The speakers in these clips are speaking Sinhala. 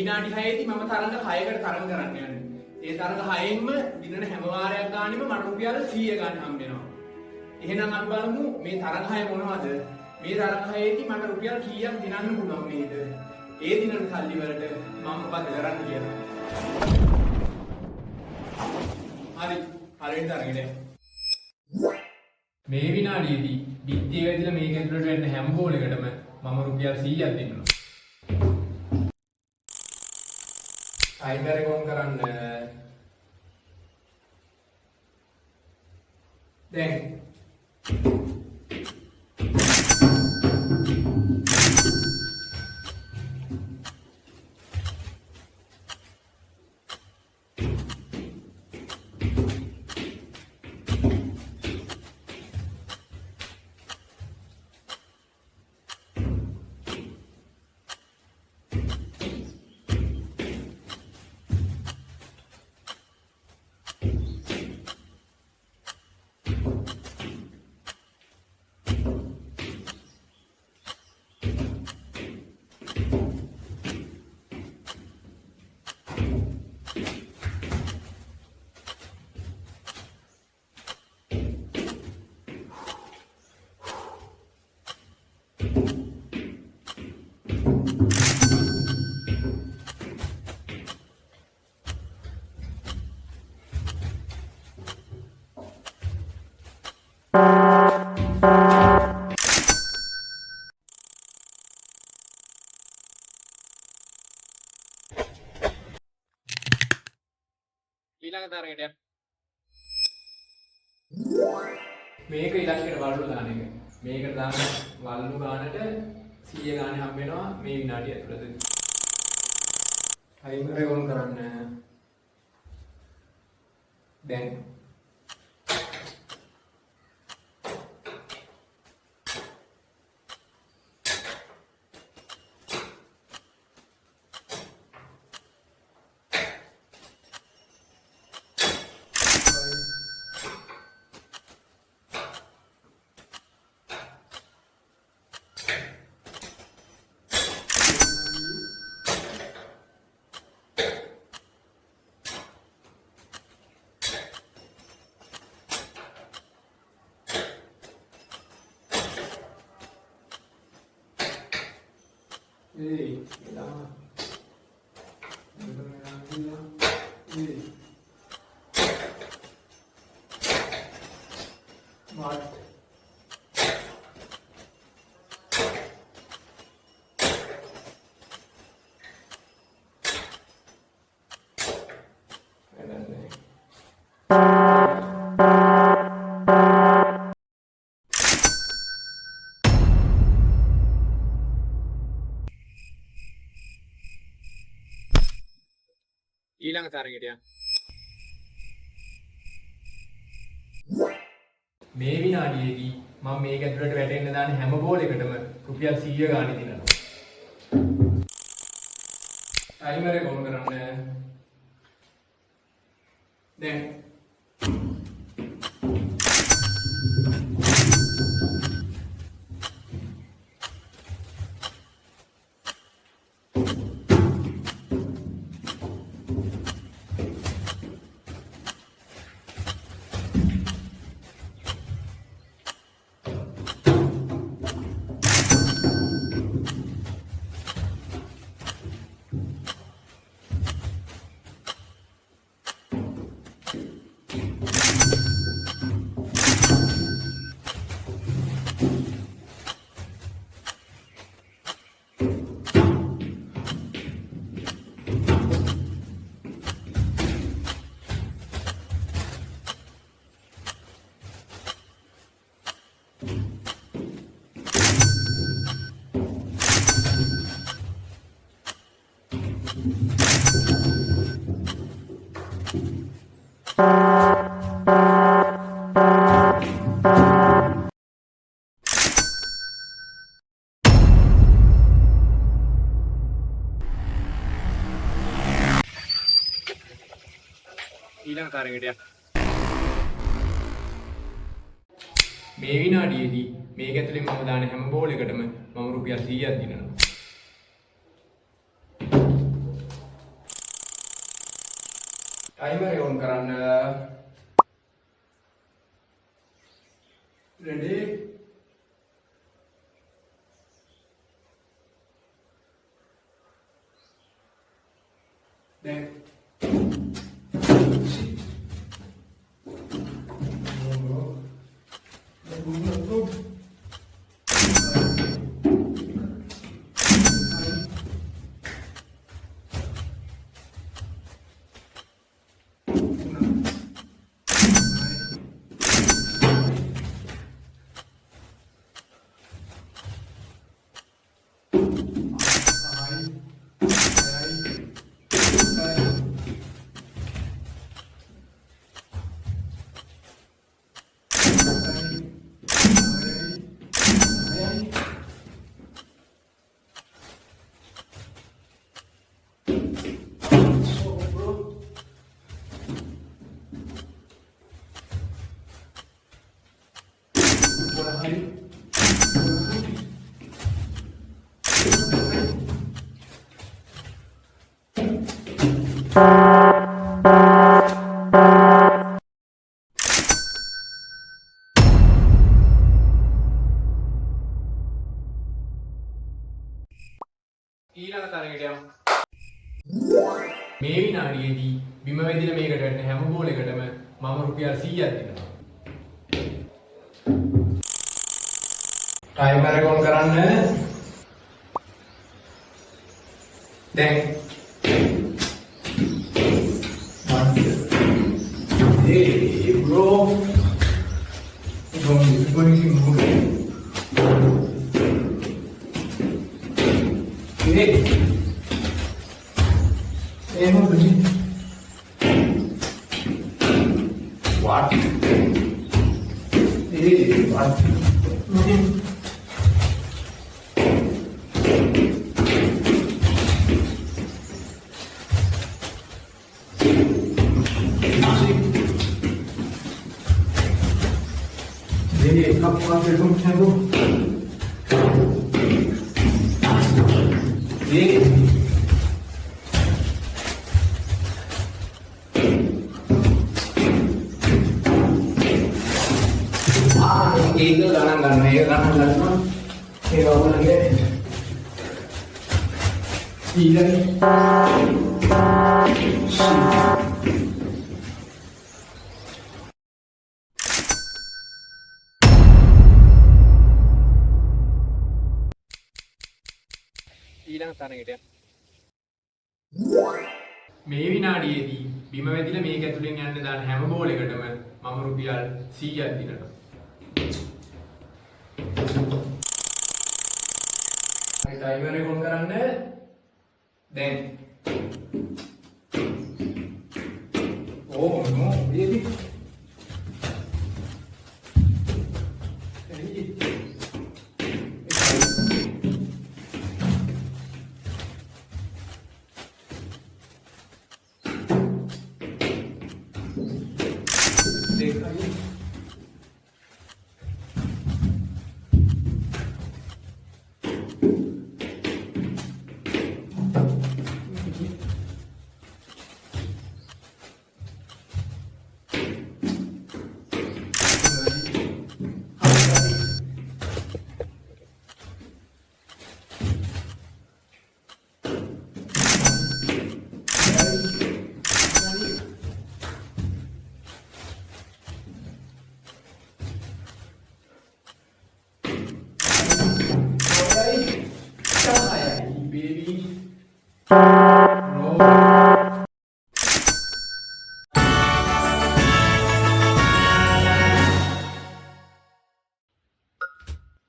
විනාඩි 6ේදී මම තරඟ 6කට තරඟ කරන්න යන්නේ. ඒ තරඟ 6ෙන්ම දිනන හැම වාරයක් ගානෙම මට රුපියල් 100 ගන්න හම්බ වෙනවා. එහෙනම් අපි බලමු මේ තරඟ 6 මොනවද? මේ තරඟ 6ේදී මට රුපියල් කීයක් දිනන්න පුළුවන් මේද? ඒ දිනන සල්ලි වලට මම මොකද කරන්න කියලා. හරි. හරියට තරගෙට. මේ විනාඩියේදී බිත්තිය වැදිලා මේක ඇතුළට වෙන්න හැම බෝලයකටම මම රුපියල් 100ක් දෙන්නවා. ටයිමර් එක ඔන් කරන්න. දැන් ඊළඟ තරගෙට මේක ඊළඟට වලු දාන එක. මේකට දාන වලු ගානට 100 ගානේ හම්බ වෙනවා මේ විනාඩිය ඇතුළත. ටයිමර් එක ඔන් කරන්න. දැන් ඊළඟ තරගෙට යන්න. මේ විනාඩියේදී මම මේක ඇතුළට වැටෙන්න දාන හැම බෝලයකටම රුපියල් 100 ගානේ දිනනවා. ටයිමර් එක ඔන් කරන්න. දැන් ඊළඟ තරගෙට යන්න. මේ විනාඩියේදී මේක ඇතුලේ මම දාන හැම බෝලයකටම මම රුපියල් 100ක් දිනනවා. Timer on කරන්න. Ready? Then ඊළඟ තරගයට යමු. මේ විනාඩියේදී බිම වැදිලා මේකට වැටෙන හැම බෝලයකටම මම රුපියල් 100ක් දෙනවා. ටයිමර් එක ඔන් කරන්න. දැන් hey bro going to move hey what hey what Jadi kamu ambil rumputnya bu. Jadi itu kanan ya kanan. Ini bawa lagi. Iya nih. ඊළඟ තරගයට මේ විනාඩියේදී බිම වැදිලා මේක ඇතුලෙන් යන්න දාන හැම බෝලයකටම මම රුපියල් 100ක් දිනනවා. හරි ටයිමර් එක ඔන් කරන්න. දැන් ඕ නෝ බේබි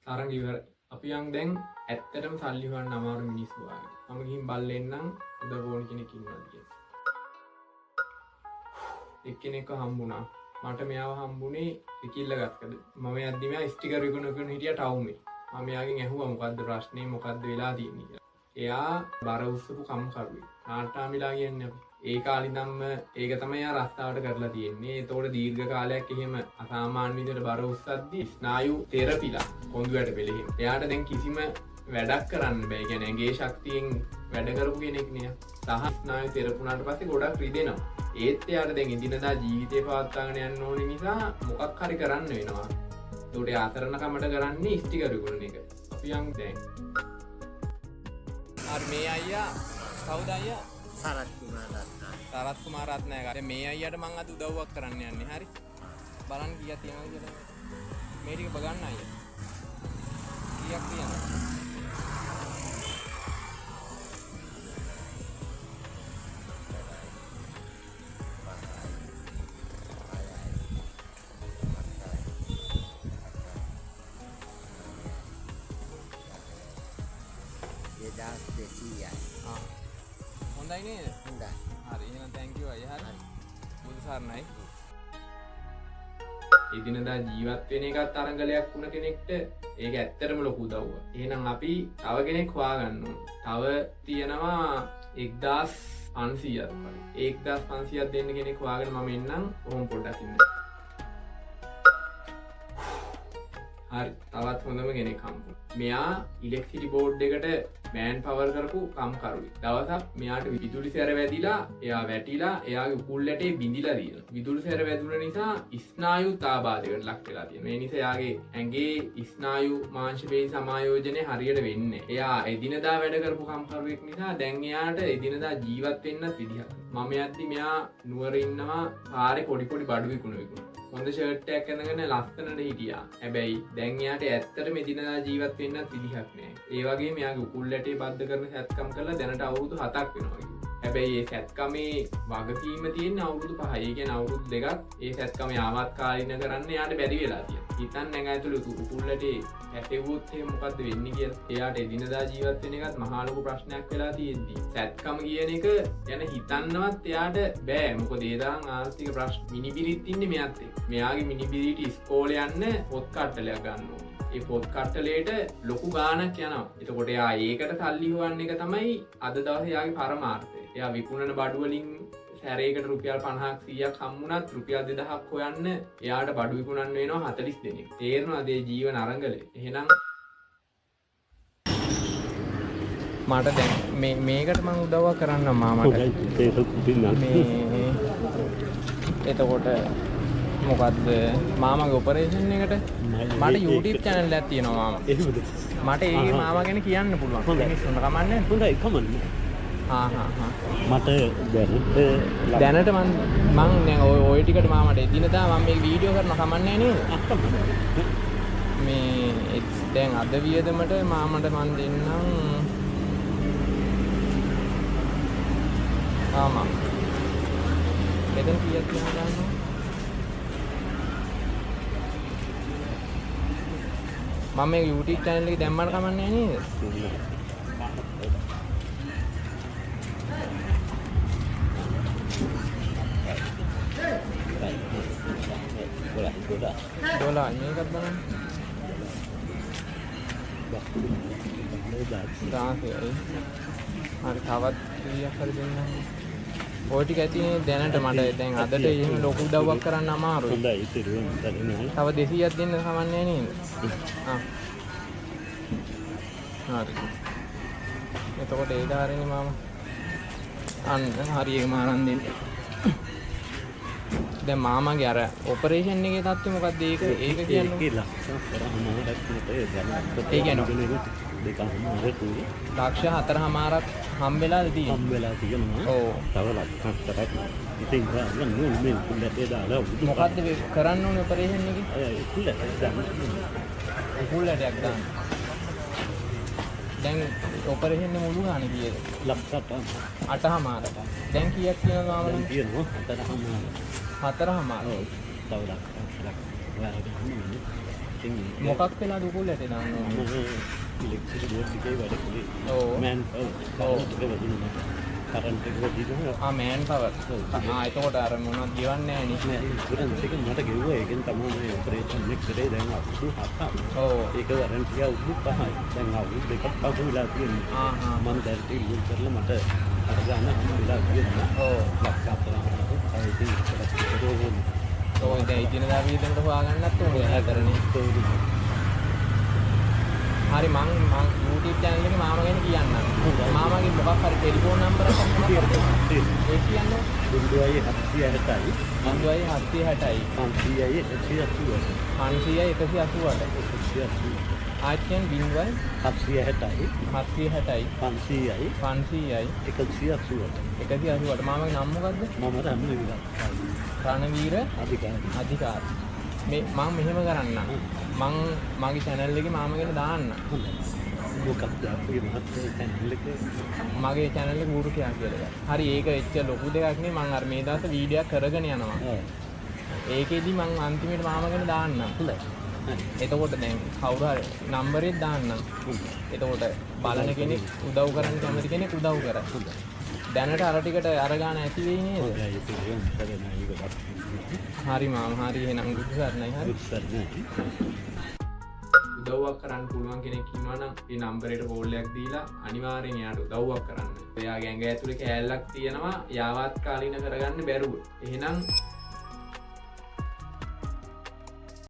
තරග ඉවරයි. අපි යන් දැන් ඇත්තටම සල්ලි හොයන්න අමාරු මිනිස්සු වගේ. මම ගිහින් බල්ලෙන්නම් උදව් ඕන කෙනෙක් ඉන්නවද කියලා. එක්කෙනෙක්ව හම්බුණා. මට මෙයාව හම්බුනේ විකිල්ල ගත්තද. මම යද්දි මෙයා ස්ටිකර් විකුණන හිටියා ටවුමේ. මම එයාගෙන් ඇහුවා මොකද්ද ප්‍රශ්නේ මොකද්ද වෙලා තියෙන්නේ කියලා. එයා බර උස්සපු කම්කරුවෙක්. නාට්ටාමිලා කියන්නේ අපි. ඒ කාලේ ඉඳන්ම ඒක තමයි යා රස්තාවට කරලා තියෙන්නේ. ඒතකොට දීර්ඝ කාලයක් එහෙම අසාමාන්‍ය විදිහට බර උස්සද්දි ස්නායු තෙරපිලා කොඳුයට පෙළෙහිම. එයාට දැන් කිසිම වැඩක් කරන්න බෑ. කියන්නේ ඇඟේ ශක්තියෙන් වැඩ කරපු කෙනෙක් නේ. සහ ස්නායු තෙරපුණාට පස්සේ ගොඩක් රිදෙනවා. ඒත් එයාට දැන් ඉදිනදා ජීවිතේ පවත්වාගෙන යන්න ඕන නිසා මොකක් හරි කරන්න වෙනවා. ඒකට ආතරණ කමට කරන්නේ ඉස්ටි කරුගුණ එක. අපි යන් දැන්. අර මේ අයියා කවුද අයියා? සරත් කුමාරරත්න. සරත් කුමාරරත්න. දැන් මේ අයියාට මම අද උදව්වක් කරන්න යන්නේ. හරි. බලන්න කීයක් තියෙනවද කියලා. මේ ටික බලන්න අයියා. කීයක් තියෙනවද? හොඳයි නේද? හොඳයි. හරි එහෙනම් thank you අයියා. හරි. බුදු සරණයි. එදිනදා ජීවත් වෙන එකත් අරගලයක් වුණ කෙනෙක්ට ඒක ඇත්තටම ලොකු උදව්වක්. එහෙනම් අපි තව කෙනෙක් හොයාගන්න ඕන. තව තියෙනවා 1500ක් වගේ. 1500ක් දෙන්න කෙනෙක් හොයාගෙන මම එන්නම්. කොහොම පොඩ්ඩක් ඉන්න. හරි. තවත් හොඳම කෙනෙක් හම්බුනා. මෙයා ඉලෙක්ට්‍රිසිටි බෝඩ් එකට මෑන් පවර් කරපු කම්කරුවෙක්. දවසක් මෙයාට විදුලි සැර වැදිලා, එයා වැටිලා, එයාගේ උකුල් ඇටේ බිඳිලා තියෙනවා. විදුලි සැර වැදුන නිසා ස්නායු තාබාධයකට ලක් වෙලා තියෙනවා. ඒ නිසා එයාගේ ඇඟේ ස්නායු මාංශ පේශි සමායෝජනය හරියට වෙන්නේ. එයා එදිනදා වැඩ කරපු කම්කරුවෙක් නිසා දැන් එයාට එදිනදා ජීවත් වෙන්නත් විදිහක්. මම යද්දි මෙයා නුවර ඉන්නවා පාරේ පොඩි බඩු විකුණන. හොඳ ෂර්ට් එකක් අරගෙන ලස්සනට හිටියා. හැබැයි දැන් එයාට ඇත්තටම එදිනදා ජීවත් වෙන්නත් විදිහක් නෑ. ඒ වගේම එයාගේ උකුල් ඇටේ බද්ධ කරන සැත්කම් කරලා දැනට අවුරුදු 7ක් වෙනවා. හැබැයි ඒ සැත්කමේ වගකීම තියෙන්නේ අවුරුදු 5යි. ඒ කියන්නේ අවුරුදු 2ක් ඒ සැත්කම යාවත් කාලින කරන්න එයාට බැරි වෙලා තියෙනවා. හිතන්න නැග ඇතුළේ උකුල් ඇටේ ඇටෙවුවොත් එහෙම මොකද්ද වෙන්නේ කියලා. එයාට එදිනදා ජීවත් වෙන එකත් මහා ලොකු ප්‍රශ්නයක් වෙලා තියෙද්දි සැත්කම කියන එක ගැන හිතන්නවත් එයාට බෑ. මොකද ඒ තරම් ආර්ථික ප්‍රශ්න මිනිබිරිත් ඉන්නේ මෙයාත් එක්ක. මෙයාගේ මිනිබිරිට ඉස්කෝලේ යන්න පොත් කට්ටලයක් ගන්න ඕනේ. ඒ පොත් කට්ටලේට ලොකු ගාණක් යනවා. එතකොට එයා ඒකට සල්ලි හොයන්න එක තමයි අද දවසේ එයාගේ පරමාර්ථය. එයා විකුණන බඩු වලින් සැරේකට රුපියල් 50ක් 100ක් හම්බුණත් රුපියල් 2000ක් හොයන්න එයාට බඩු විකුණන්න වෙනවා 40 දෙනෙක්. තේරෙනවද මේ ජීවන අරගලේ? එහෙනම් මට දැන් මේකට මම උදව්වක් කරන්න මාමට. එතකොට මොකද්ද මාමගේ ඔපරේෂන් එකට මට YouTube channel එකක් තියෙනවා මාමා. එහෙමද? මට ඒකේ මාමා ගැන කියන්න පුළුවන්. මිනිස්සුන්ට කමන්නේ. හොඳයි කමන්නේ. මට දැනට මං දැන් ඔය ටිකට මාමට එදිනදා මම මේ වීඩියෝ කරන කමන්නේ නේද? මේ දැන් අද වියදමට මාමට මන් දෙන්නම් ආමා මෙතන කීයක් තියෙනවද? මම මේ YouTube channel එකේ දැම්මම කමන්නේ නේද? Dola මේකත් බලන්න. හරි තවත් කීයක් හරි දෙන්න. ඔය ටික ඇති දැනට මට දැන් අදට එහෙම ලොකු උදව්වක් කරන්න අමාරුයි. හොඳයි ඉතින් තව 200ක් දෙන්න කමන්නේ නේද? හරි. එතකොට ඒක හරිනේ මාමා. අන්න හරි ඒක මාරන් දෙන්න. දැන් මාමාගේ අර ඔපරේෂන් එකේ තත්ත්වය මොකක්ද? ඒක කියන්නේ ලක්ෂ 4මාරක් හම්බෙලාද තියෙන්නේ? හම්බෙලා තියෙනවා. ඔව්. තව ලක්ෂ 4ක්. ඉතින් ගන්න මේ කුල්ලේ දාලා මොකද්ද කරන්න ඕනේ ඔපරේෂන් එකේ? කුල්ලටයක් දාන්න. දැන් ඔපරේෂන් එක මුළු ගානේ කීයද? ලක්ෂ 8මාරක්. දැන් කීයක් තියෙනවද මාමා? තියෙනවා 4මාරක්. 4මාරක්. ඔව්. තව ලක්ෂ මොකක් වෙලා දුකුල් ඇටේ දාන්න ඕනේ? ඉලෙක්ට්‍රික් බෝඩ් එකේ වැඩ කරේ. ඔව්. මෑන් කරන්ට් එක වදිනවා. මෑන් පවර්. එතකොට අර මොනවද ගෙවන්නේ නැහැ නේ. ඉන්ෂුරන්ස් එක මට ගෙවුවා. ඒකෙන් තමයි මේ ඔපරේෂන් එක කරේ. දැන් අවුරුදු 7ක්. ඔව්. ඒක වරන්ටි අවුරුදු 5යි. දැන් අවුරුදු 2ක් පසු වෙලා තියෙනවා. මම දැන් ටික කරලා මට අර ගන්න හම්බෙලා තියෙනවා. ඔව්. ලක්ෂ 4ක්. ඒ ඉතින් ඔය දැන් ඉදිනදා වීදෙන්ට හොයාගන්නත් ඕනේ. හතරනේ. හරි මං YouTube channel එකේ මාමා ගැන කියන්නම්. මාමාගේ මොකක් හරි ටෙලිෆෝන් නම්බර් එකක් මොකක් හරි ඒ කියන්නේ 0760යි 0760යි 500යි 500යි 188 ආයෙත් කියන්නේ 0760යි 760යි 500යි 500යි 188 මාමාගේ නම මොකද්ද? මම රණවීර රණවීර අධිකාරී. මේ මම මෙහෙම කරන්නම්. මං මගේ channel එකේ මාමා ගැන දාන්න. මොකක්ද අපේ මහත්තයා channel එකේ මගේ channel එක ඌරු කියා කියලා. හරි ඒක එච්ච ලොකු දෙයක් නේ මං අර මේ දවස් වීඩියෝ කරගෙන යනවා. ඒකෙදි මං අන්තිමට මාමා ගැන දාන්නම්. හොඳයි. එතකොට දැන් කවුරු හරි නම්බරෙත් දාන්නම්. එතකොට බලන කෙනෙක් උදව් කරන්න කැමති කෙනෙක් උදව් කරා. දැනට අර ටිකට අරගාන ඇති වෙයි නේද? හරි මාමා හරි එහෙනම් බුදු සරණයි හරි. උදව්වක් කරන්න පුළුවන් කෙනෙක් ඉන්නවා නම් මේ නම්බරේට කෝල් එකක් දීලා අනිවාර්යෙන් එයාට උදව්වක් කරන්න. එයාගේ ඇඟ ඇතුලේ කෑල්ලක් තියෙනවා යාවත් කාලීන කරගන්න බැරුව. එහෙනම්